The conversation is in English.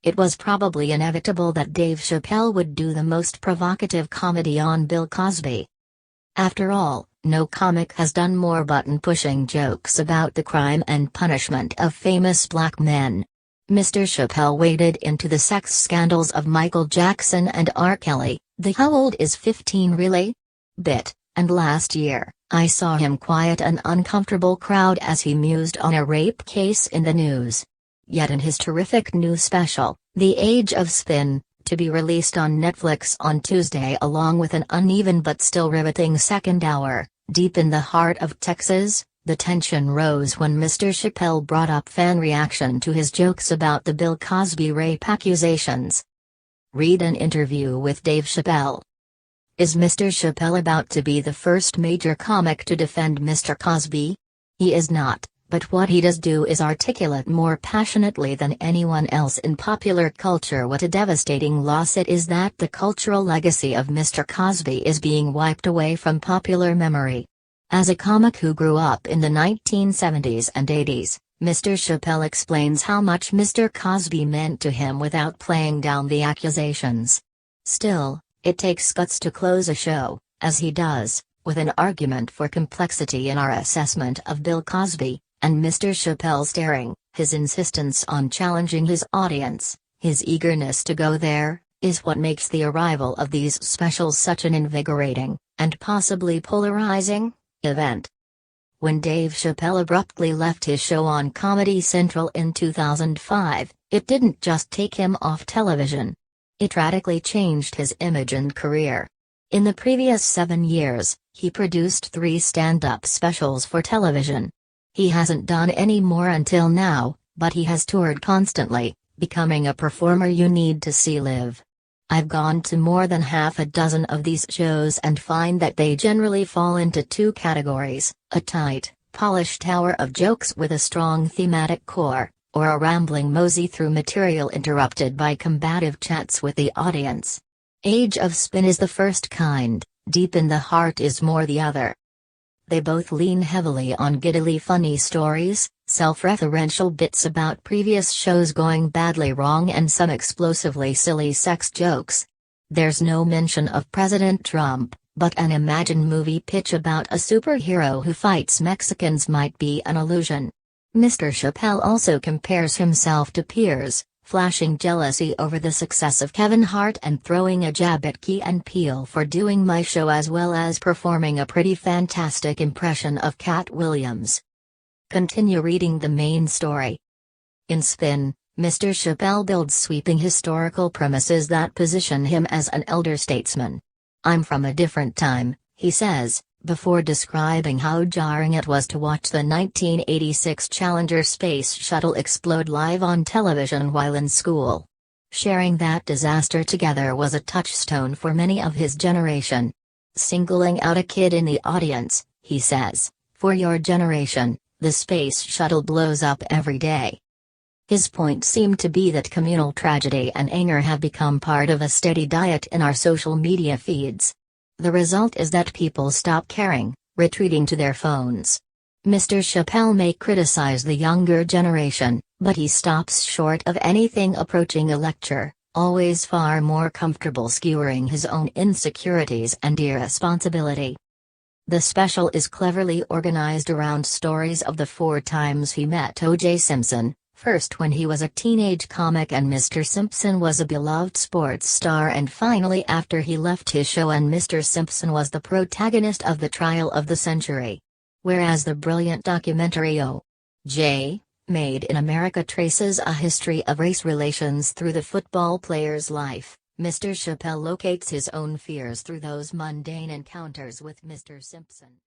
it was probably inevitable that Dave Chappelle would do the most provocative comedy on Bill Cosby. After all, no comic has done more button-pushing jokes about the crime and punishment of famous black men. Mr. Chappelle waded into the sex scandals of Michael Jackson and R. Kelly, the "how old is 15 really?" bit, and last year, I saw him quiet an uncomfortable crowd as he mused on a rape case in the news. Yet in his terrific new special, The Age of Spin, to be released on Netflix on Tuesday along with an uneven but still riveting second hour, deep in the heart of Texas, the tension rose when Mr. Chappelle brought up fan reaction to his jokes about the Bill Cosby rape accusations. Read an interview with Dave Chappelle. Is Mr. Chappelle about to be the first major comic to defend Mr. Cosby? He is not, but what he does do is articulate more passionately than anyone else in popular culture what a devastating loss it is that the cultural legacy of Mr. Cosby is being wiped away from popular memory. As a comic who grew up in the 1970s and 80s, Mr. Chappelle explains how much Mr. Cosby meant to him without playing down the accusations. Still, it takes guts to close a show, as he does, with an argument for complexity in our assessment of Bill Cosby, and Mr. Chappelle's daring, his insistence on challenging his audience, his eagerness to go there, is what makes the arrival of these specials such an invigorating, and possibly polarizing, event. When Dave Chappelle abruptly left his show on Comedy Central in 2005, it didn't just take him off television. It radically changed his image and career. In the previous 7 years, he produced 3 stand-up specials for television. He hasn't done any more until now, but he has toured constantly, becoming a performer you need to see live. I've gone to more than half a dozen of these shows and find that they generally fall into 2 categories, a tight, polished tower of jokes with a strong thematic core, or a rambling mosey through material interrupted by combative chats with the audience. Age of Spin is the first kind, Deep in the Heart is more the other. They both lean heavily on giddily funny stories, self-referential bits about previous shows going badly wrong and some explosively silly sex jokes. There's no mention of President Trump, but an imagined movie pitch about a superhero who fights Mexicans might be an illusion. Mr. Chappelle also compares himself to peers, flashing jealousy over the success of Kevin Hart and throwing a jab at Key and Peele for doing my show as well as performing a pretty fantastic impression of Cat Williams. Continue reading the main story. In Spin, Mr. Chappelle builds sweeping historical premises that position him as an elder statesman. "I'm from a different time," he says, before describing how jarring it was to watch the 1986 Challenger space shuttle explode live on television while in school. Sharing that disaster together was a touchstone for many of his generation. Singling out a kid in the audience, he says, "For your generation, the space shuttle blows up every day." His point seemed to be that communal tragedy and anger have become part of a steady diet in our social media feeds. The result is that people stop caring, retreating to their phones. Mr. Chappelle may criticize the younger generation, but he stops short of anything approaching a lecture, always far more comfortable skewering his own insecurities and irresponsibility. The special is cleverly organized around stories of the 4 times he met O.J. Simpson, first when he was a teenage comic and Mr. Simpson was a beloved sports star, and finally after he left his show and Mr. Simpson was the protagonist of the trial of the century. Whereas the brilliant documentary O.J. Made in America traces a history of race relations through the football player's life, Mr. Chappelle locates his own fears through those mundane encounters with Mr. Simpson.